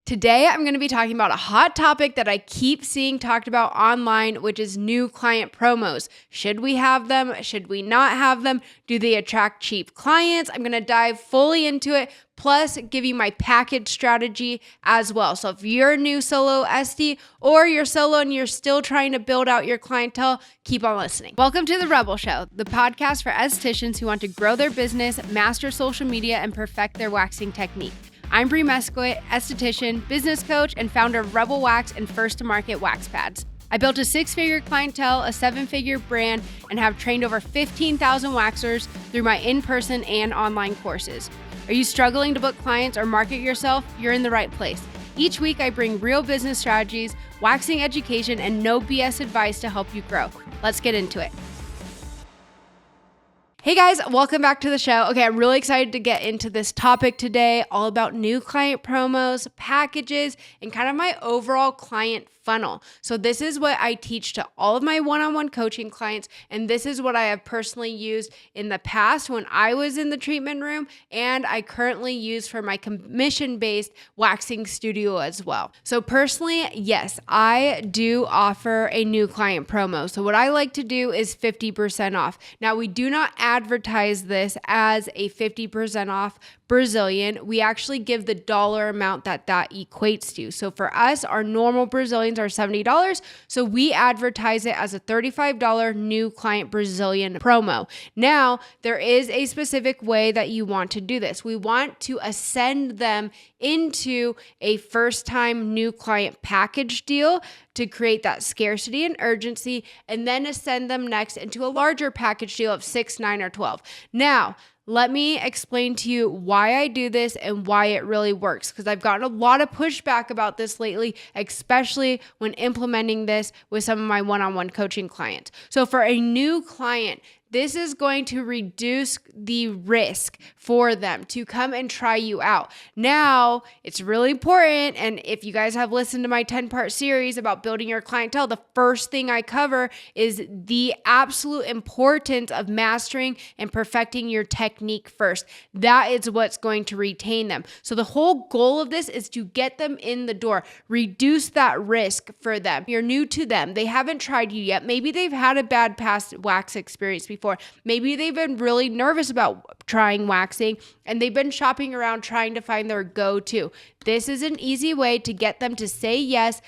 Today, I'm going to be talking about a hot topic that I keep seeing talked about online, which is new client promos. Should we have them? Should we not have them? Do they attract cheap clients? I'm going to dive fully into it, plus give you my package strategy as well. So if you're a new solo SD or you're solo and you're still trying to build out your clientele, keep on listening. Welcome to The Rebel Show, the podcast for estheticians who want to grow their business, master social media, and perfect their waxing technique. I'm Bree Mesquit, esthetician, business coach, and founder of Rebel Wax and first-to-market wax pads. I built a 6-figure clientele, a 7-figure brand, and have trained over 15,000 waxers through my in-person and online courses. Are you struggling to book clients or market yourself? You're in the right place. Each week, I bring real business strategies, waxing education, and no BS advice to help you grow. Let's get into it. Hey guys, welcome back to the show. Okay, I'm really excited to get into this topic today, all about new client promos, packages, and kind of my overall client funnel. So this is what I teach to all of my one-on-one coaching clients, and this is what I have personally used in the past when I was in the treatment room, and I currently use for my commission-based waxing studio as well. So personally, yes, I do offer a new client promo. So what I like to do is 50% off. Now, we do not advertise this as a 50% off Brazilian. We actually give the dollar amount that equates to. So for us, our normal Brazilians are $70. So we advertise it as a $35 new client Brazilian promo. Now, there is a specific way that you want to do this. We want to ascend them into a first-time new client package deal to create that scarcity and urgency, and then ascend them next into a larger package deal of 6, 9, or 12. Now, let me explain to you why I do this and why it really works, because I've gotten a lot of pushback about this lately, especially when implementing this with some of my one-on-one coaching clients. So for a new client, this is going to reduce the risk for them to come and try you out. Now, it's really important, and if you guys have listened to my 10-part series about building your clientele, the first thing I cover is the absolute importance of mastering and perfecting your technique first. That is what's going to retain them. So the whole goal of this is to get them in the door, reduce that risk for them. You're new to them. They haven't tried you yet. Maybe they've had a bad past wax experience before. Maybe they've been really nervous about trying waxing and they've been shopping around trying to find their go-to. This is an easy way to get them to say yes,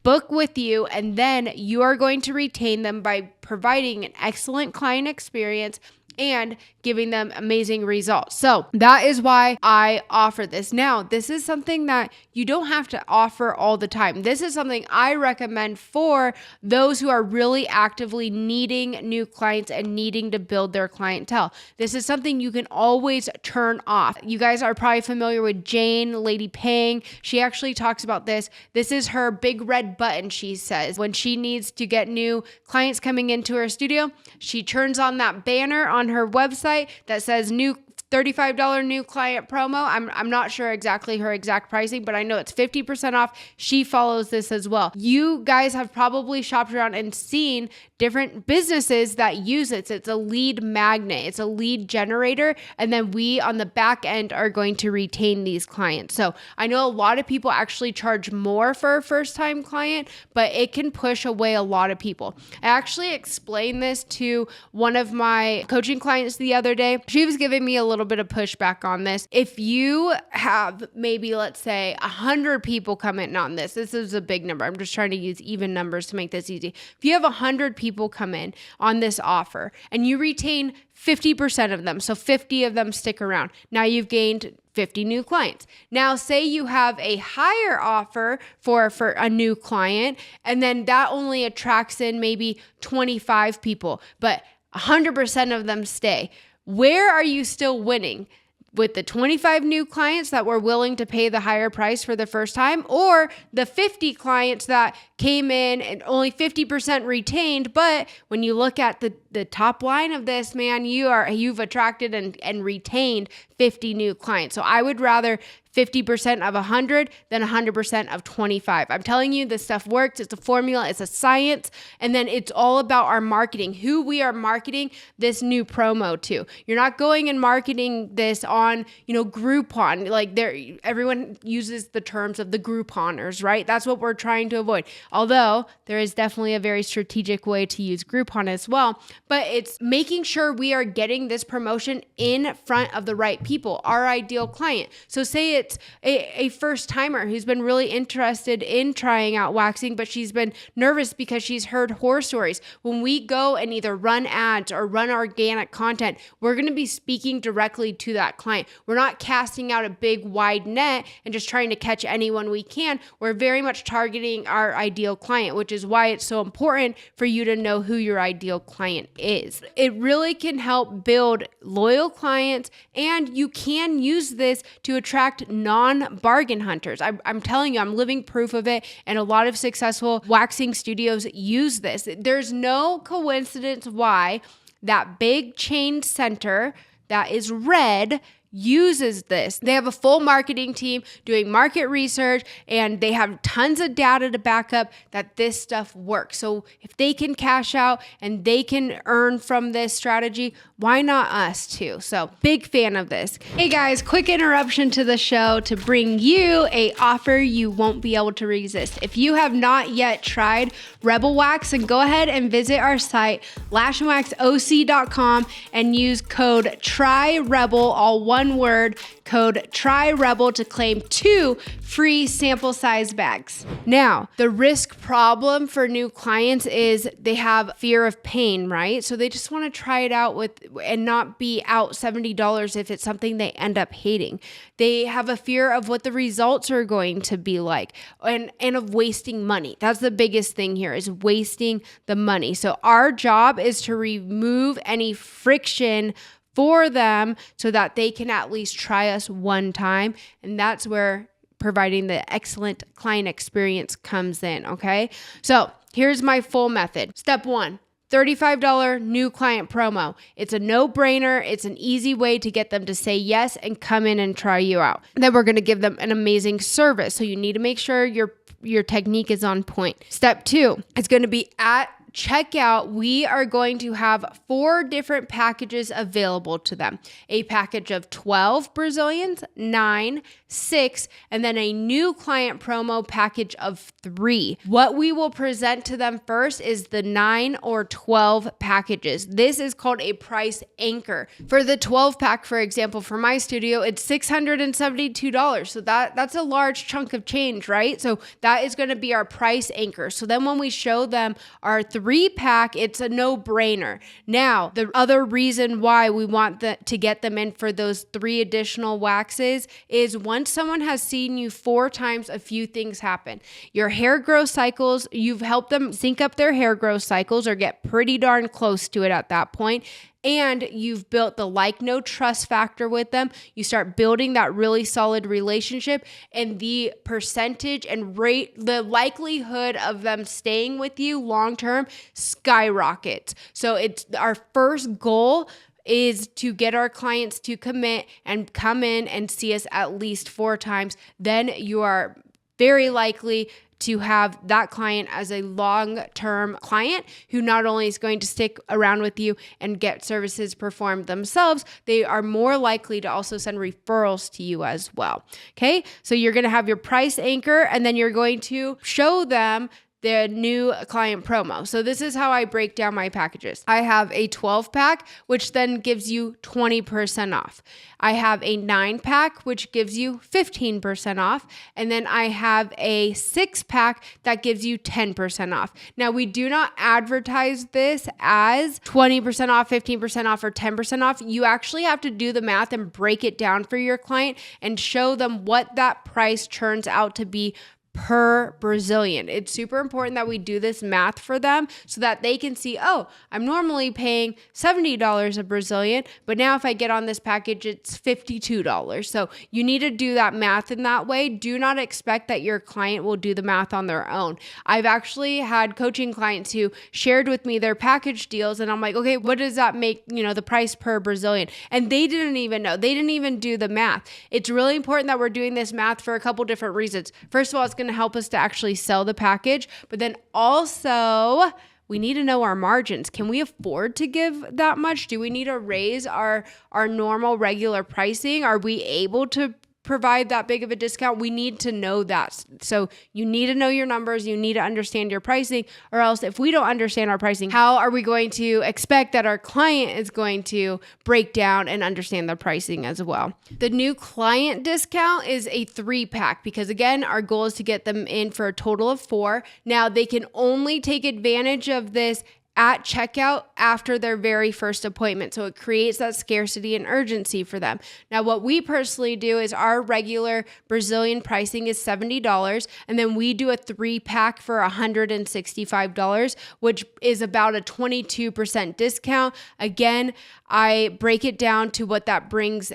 book with you, and then you are going to retain them by providing an excellent client experience and giving them amazing results. So that is why I offer this. Now, this is something that you don't have to offer all the time. This is something I recommend for those who are really actively needing new clients and needing to build their clientele. This is something you can always turn off. You guys are probably familiar with Jane, Lady Pang. She actually talks about this. This is her big red button, she says. When she needs to get new clients coming into her studio, she turns on that banner on her website that says new $35 new client promo. I'm not sure exactly her exact pricing, but I know it's 50% off. She follows this as well. You guys have probably shopped around and seen different businesses that use it. It's a lead magnet. It's a lead generator. And then we on the back end are going to retain these clients. So I know a lot of people actually charge more for a first-time client, but it can push away a lot of people. I actually explained this to one of my coaching clients the other day. She was giving me a little bit of pushback on this. If you have maybe, let's say, 100 people come in on this is a big number. I'm just trying to use even numbers to make this easy. If you have 100 people come in on this offer and you retain 50% of them, so 50 of them stick around, now you've gained 50 new clients. Now, say you have a higher offer for a new client, and then that only attracts in maybe 25 people, but 100% of them stay. Where are you still winning? With the 25 new clients that were willing to pay the higher price for the first time, or the 50 clients that came in and only 50% retained, but when you look at the top line of this, man, you've attracted and retained 50 new clients. So I would rather 50% of 100, then 100% of 25. I'm telling you, this stuff works. It's a formula. It's a science. And then it's all about our marketing, who we are marketing this new promo to. You're not going and marketing this on, Groupon. Like everyone uses the terms of the Grouponers, right? That's what we're trying to avoid. Although there is definitely a very strategic way to use Groupon as well, but it's making sure we are getting this promotion in front of the right people, our ideal client. So say it's a first timer who's been really interested in trying out waxing, but she's been nervous because she's heard horror stories. When we go and either run ads or run organic content, we're going to be speaking directly to that client. We're not casting out a big wide net and just trying to catch anyone we can. We're very much targeting our ideal client, which is why it's so important for you to know who your ideal client is. It really can help build loyal clients, and you can use this to attract non-bargain hunters. I'm telling you, I'm living proof of it, and a lot of successful waxing studios use this. There's no coincidence why that big chain center that is red uses this. They have a full marketing team doing market research, and they have tons of data to back up that this stuff works. So if they can cash out and they can earn from this strategy, why not us too? So big fan of this. Hey guys, quick interruption to the show to bring you a offer you won't be able to resist. If you have not yet tried Rebel Wax, then go ahead and visit our site, lashandwaxoc.com, and use code TRYREBEL, all one word, code TRYREBEL, to claim 2 free sample size bags. Now, the risk problem for new clients is they have fear of pain, right? So they just want to try it out and not be out $70 if it's something they end up hating. They have a fear of what the results are going to be like, and of wasting money. That's the biggest thing here, is wasting the money. So our job is to remove any friction for them so that they can at least try us one time. And that's where providing the excellent client experience comes in, okay? So here's my full method. Step 1, $35 new client promo. It's a no-brainer. It's an easy way to get them to say yes and come in and try you out. Then we're going to give them an amazing service. So you need to make sure your technique is on point. Step 2, it's going to be at checkout. We are going to have 4 different packages available to them. A package of 12 Brazilians, 9, 6, and then a new client promo package of 3. What we will present to them first is the 9 or 12 packages. This is called a price anchor. For the 12 pack, for example, for my studio, it's $672. So that's a large chunk of change, right? So that is going to be our price anchor. So then when we show them our 3-pack, it's a no-brainer. Now, the other reason why we want to get them in for those 3 additional waxes is once someone has seen you 4 times, a few things happen. Your hair growth cycles, you've helped them sync up their hair growth cycles or get pretty darn close to it at that point. And you've built the no trust factor with them. You start building that really solid relationship, and the percentage and rate, the likelihood of them staying with you long-term skyrockets. So it's our first goal is to get our clients to commit and come in and see us at least 4 times. Then you are very likely to have that client as a long-term client who not only is going to stick around with you and get services performed themselves, they are more likely to also send referrals to you as well. Okay, so you're going to have your price anchor, and then you're going to show them the new client promo. So this is how I break down my packages. I have a 12-pack, which then gives you 20% off. I have a 9-pack, which gives you 15% off. And then I have a 6-pack that gives you 10% off. Now, we do not advertise this as 20% off, 15% off, or 10% off. You actually have to do the math and break it down for your client and show them what that price turns out to be per Brazilian. It's super important that we do this math for them so that they can see, oh, I'm normally paying $70 a Brazilian, but now if I get on this package, it's $52. So you need to do that math in that way. Do not expect that your client will do the math on their own. I've actually had coaching clients who shared with me their package deals, and I'm like, okay, what does that make, the price per Brazilian? And they didn't even know. They didn't even do the math. It's really important that we're doing this math for a couple different reasons. First of all, it's going to help us to actually sell the package, but then also we need to know our margins. Can we afford to give that much? Do we need to raise our normal regular pricing? Are we able to provide that big of a discount? We need to know that. So you need to know your numbers. You need to understand your pricing, or else if we don't understand our pricing, how are we going to expect that our client is going to break down and understand the pricing as well? The new client discount is a 3-pack because again, our goal is to get them in for a total of 4. Now they can only take advantage of this at checkout after their very first appointment. So it creates that scarcity and urgency for them. Now, what we personally do is our regular Brazilian pricing is $70, and then we do a 3-pack for $165, which is about a 22% discount. Again, I break it down to what that brings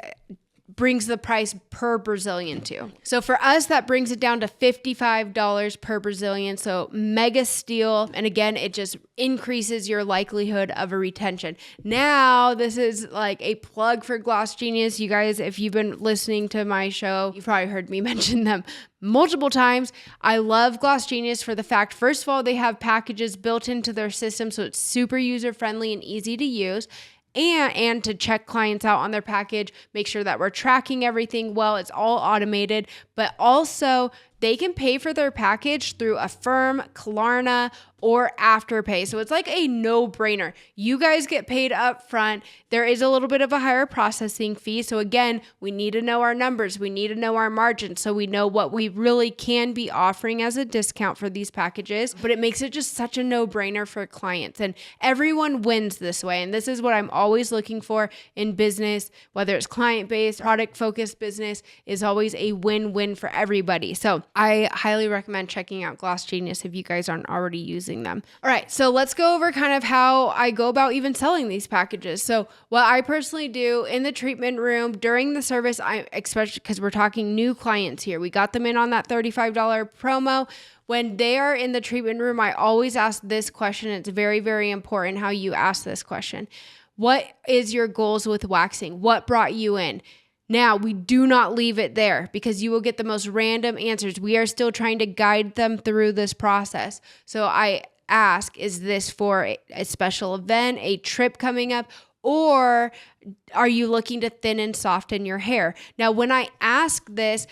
the price per Brazilian to. So for us, that brings it down to $55 per Brazilian. So mega steal. And again, it just increases your likelihood of a retention. Now, this is like a plug for Gloss Genius. You guys, if you've been listening to my show, you've probably heard me mention them multiple times. I love Gloss Genius for the fact, first of all, they have packages built into their system. So it's super user-friendly and easy to use. And to check clients out on their package, make sure that we're tracking everything well. It's all automated, but also they can pay for their package through Affirm, Klarna, or Afterpay. So it's like a no-brainer. You guys get paid up front. There is a little bit of a higher processing fee. So again, we need to know our numbers. We need to know our margins so we know what we really can be offering as a discount for these packages. But it makes it just such a no-brainer for clients. And everyone wins this way. And this is what I'm always looking for in business, whether it's client-based, product-focused business, is always a win-win for everybody. So I highly recommend checking out Gloss Genius if you guys aren't already using them. All right, so let's go over kind of how I go about even selling these packages. So what I personally do in the treatment room during the service, especially because we're talking new clients here, we got them in on that $35 promo. When they are in the treatment room, I always ask this question. It's very, very important how you ask this question. What is your goals with waxing? What brought you in? Now, we do not leave it there because you will get the most random answers. We are still trying to guide them through this process. So I ask, is this for a special event, a trip coming up, or are you looking to thin and soften your hair? Now, when I ask this,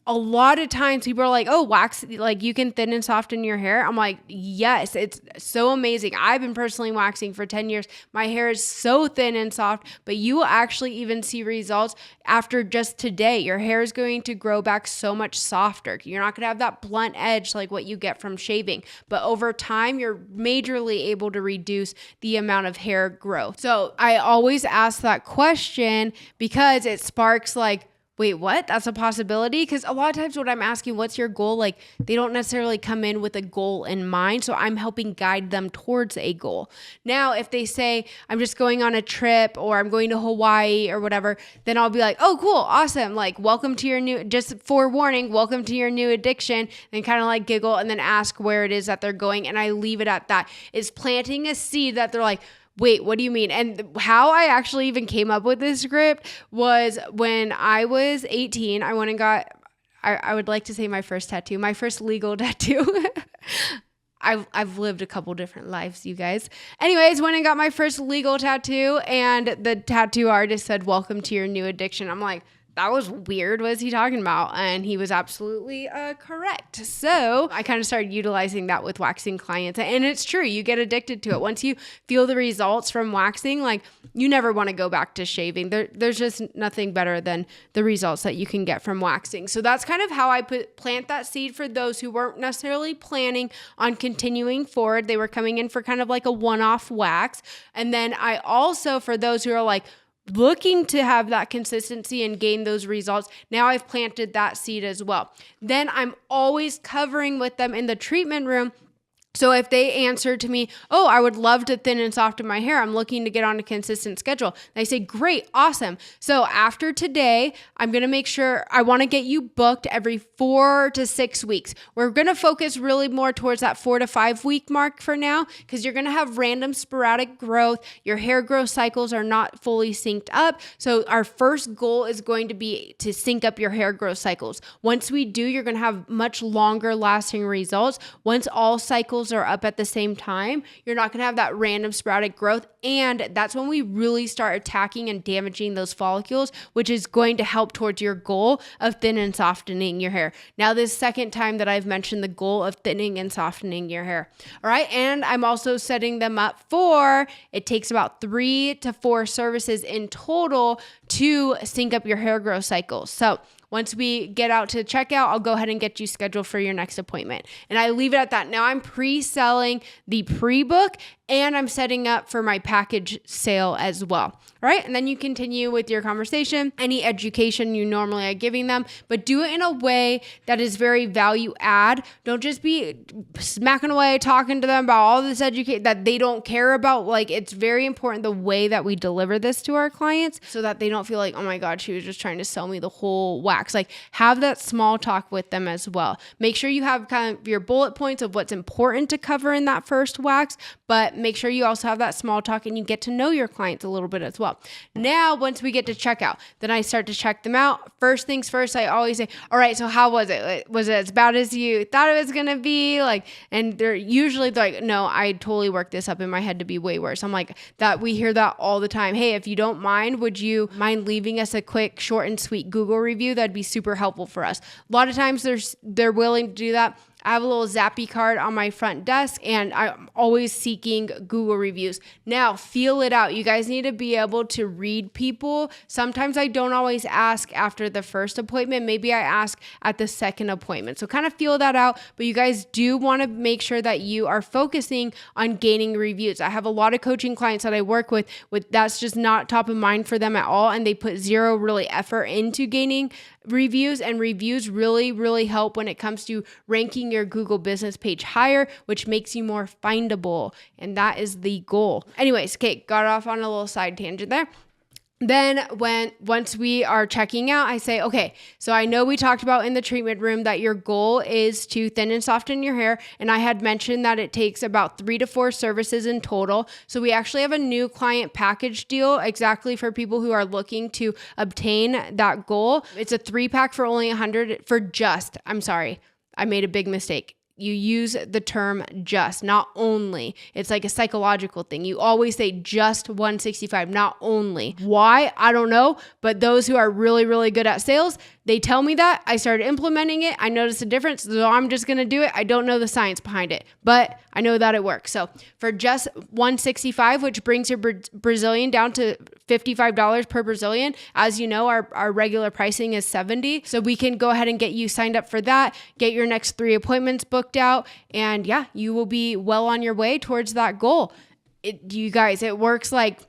a lot of times people are like, oh, wax, like you can thin and soften your hair. I'm like, yes, it's so amazing. I've been personally waxing for 10 years. My hair is so thin and soft, but you will actually even see results after just today. Your hair is going to grow back so much softer. You're not going to have that blunt edge like what you get from shaving, but over time, you're majorly able to reduce the amount of hair growth. So I always ask that question because it sparks like, wait, what? That's a possibility? Because a lot of times when I'm asking, what's your goal? Like they don't necessarily come in with a goal in mind. So I'm helping guide them towards a goal. Now, if they say, I'm just going on a trip or I'm going to Hawaii or whatever, then I'll be like, oh, cool. Awesome. Like, welcome to your new, just forewarning, welcome to your new addiction, and kind of like giggle and then ask where it is that they're going. And I leave it at that. It's planting a seed that they're like, wait, what do you mean? And how I actually even came up with this script was when I was 18, I went and got, I would like to say my first tattoo, my first legal tattoo. I've lived a couple different lives, you guys. Anyways, went and got my first legal tattoo, and the tattoo artist said, welcome to your new addiction. I'm like, that was weird. What is he talking about? And he was absolutely correct. So I kind of started utilizing that with waxing clients. And it's true. You get addicted to it. Once you feel the results from waxing, like you never want to go back to shaving. There's just nothing better than the results that you can get from waxing. So that's kind of how I plant that seed for those who weren't necessarily planning on continuing forward. They were coming in for kind of like a one-off wax. And then I also, for those who are like, looking to have that consistency and gain those results, now I've planted that seed as well. Then I'm always covering with them in the treatment room. So if they answer to me, oh, I would love to thin and soften my hair, I'm looking to get on a consistent schedule. And I say, great, awesome. So after today, I'm going to make sure I want to get you booked every 4 to 6 weeks. We're going to focus really more towards that 4 to 5 week mark for now, because you're going to have random sporadic growth. Your hair growth cycles are not fully synced up. So our first goal is going to be to sync up your hair growth cycles. Once we do, you're going to have much longer lasting results. Once all cycles are up at the same time, you're not going to have that random sporadic growth. And that's when we really start attacking and damaging those follicles, which is going to help towards your goal of thin and softening your hair. Now, this second time that I've mentioned the goal of thinning and softening your hair. All right. And I'm also setting them up for, it takes about 3 to 4 services in total to sync up your hair growth cycles. So once we get out to checkout, I'll go ahead and get you scheduled for your next appointment. And I leave it at that. Now I'm pre-selling the pre-book, and I'm setting up for my package sale as well. All right. And then you continue with your conversation, any education you normally are giving them, but do it in a way that is very value add. Don't just be smacking away, talking to them about all this education that they don't care about. Like, it's very important the way that we deliver this to our clients so that they don't feel like, oh my God, she was just trying to sell me the whole wax. Like, have that small talk with them as well. Make sure you have kind of your bullet points of what's important to cover in that first wax, but make sure you also have that small talk and you get to know your clients a little bit as well. Now, once we get to checkout, then I start to check them out. First things first, I always say, all right, so how was it? Was it as bad as you thought it was going to be? And they're usually like, no, I totally worked this up in my head to be way worse. I'm like, that we hear that all the time. Hey, if you don't mind, would you mind leaving us a quick, short and sweet Google review? That'd be super helpful for us. A lot of times they're willing to do that. I have a little Zappy card on my front desk, and I'm always seeking Google reviews. Now, feel it out. You guys need to be able to read people. Sometimes I don't always ask after the first appointment. Maybe I ask at the second appointment. So kind of feel that out. But you guys do want to make sure that you are focusing on gaining reviews. I have a lot of coaching clients that I work with that's just not top of mind for them at all, and they put zero really effort into gaining reviews, and reviews really, really help when it comes to ranking your Google business page higher, which makes you more findable. And that is the goal. Anyways, okay, got off on a little side tangent there. Then once we are checking out, I say, okay, so I know we talked about in the treatment room that your goal is to thin and soften your hair. And I had mentioned that it takes about 3 to 4 services in total. So we actually have a new client package deal exactly for people who are looking to obtain that goal. It's a 3-pack for only $100 I'm sorry, I made a big mistake. You use the term just, not only. It's like a psychological thing. You always say just $165, not only. Why? I don't know. But those who are really, really good at sales, they tell me that. I started implementing it. I noticed a difference. So I'm just going to do it. I don't know the science behind it, but I know that it works. So for just $165, which brings your Brazilian down to $55 per Brazilian, as you know, our regular pricing is $70. So we can go ahead and get you signed up for that, get your next 3 appointments booked out, and yeah, you will be well on your way towards that goal. You guys, it works like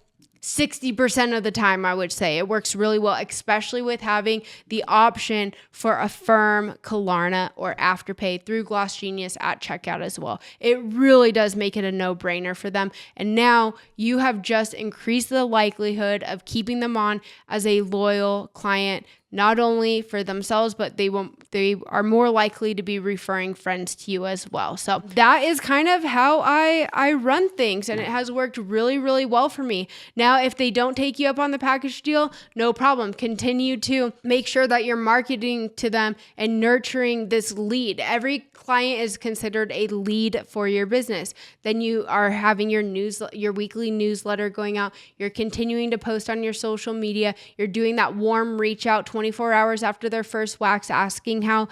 60% of the time, I would say. It works really well, especially with having the option for Affirm, Klarna, or Afterpay through Gloss Genius at checkout as well. It really does make it a no-brainer for them. And now you have just increased the likelihood of keeping them on as a loyal client, not only for themselves, but they are more likely to be referring friends to you as well. So that is kind of how I run things, and it has worked really, really well for me. Now, if they don't take you up on the package deal, no problem. Continue to make sure that you're marketing to them and nurturing this lead. Every client is considered a lead for your business. Then you are having your weekly newsletter going out. You're continuing to post on your social media. You're doing that warm reach out 24 hours after their first wax, asking how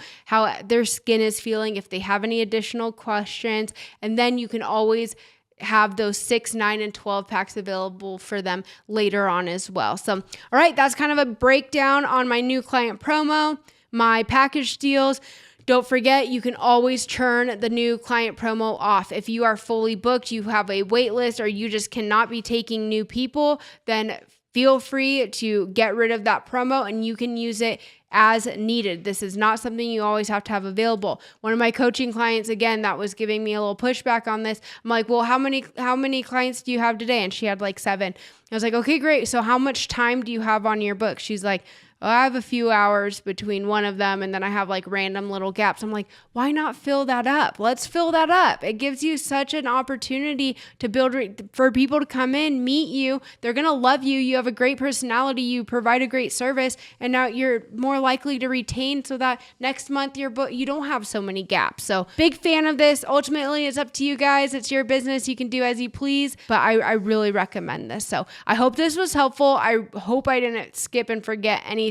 their skin is feeling, if they have any additional questions. And then you can always have those 6, 9, and 12 packs available for them later on as well. So, all right, that's kind of a breakdown on my new client promo, my package deals. Don't forget, you can always turn the new client promo off. If you are fully booked, you have a wait list, or you just cannot be taking new people, then feel free to get rid of that promo and you can use it as needed. This is not something you always have to have available. One of my coaching clients, again, that was giving me a little pushback on this. I'm like, well, how many clients do you have today? And she had like 7. I was like, okay, great. So how much time do you have on your book? She's like, oh, I have a few hours between one of them and then I have like random little gaps. I'm like, why not fill that up? Let's fill that up. It gives you such an opportunity to build, for people to come in, meet you. They're going to love you. You have a great personality. You provide a great service. And now you're more likely to retain so that next month your book, you don't have so many gaps. So big fan of this. Ultimately, it's up to you guys. It's your business. You can do as you please, but I really recommend this. So I hope this was helpful. I hope I didn't skip and forget anything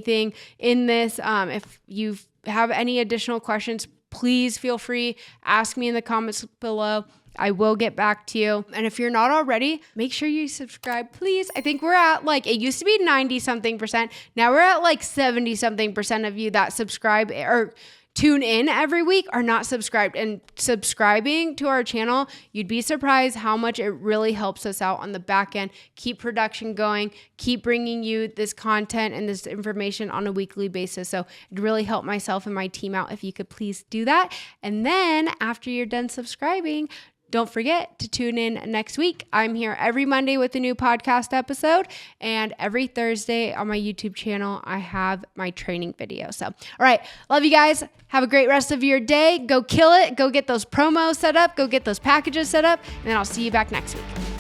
in this. If you have any additional questions, please feel free, ask me in the comments below. I will get back to you. And if you're not already, make sure you subscribe, please. I think we're at like, it used to be 90 something percent. Now we're at like 70 something percent of you that subscribe or tune in every week are not subscribed. And subscribing to our channel, you'd be surprised how much it really helps us out on the back end. Keep production going, keep bringing you this content and this information on a weekly basis. So it'd really help myself and my team out if you could please do that. And then after you're done subscribing, don't forget to tune in next week. I'm here every Monday with a new podcast episode, and every Thursday on my YouTube channel, I have my training video. So, all right, love you guys. Have a great rest of your day. Go kill it. Go get those promos set up. Go get those packages set up, and then I'll see you back next week.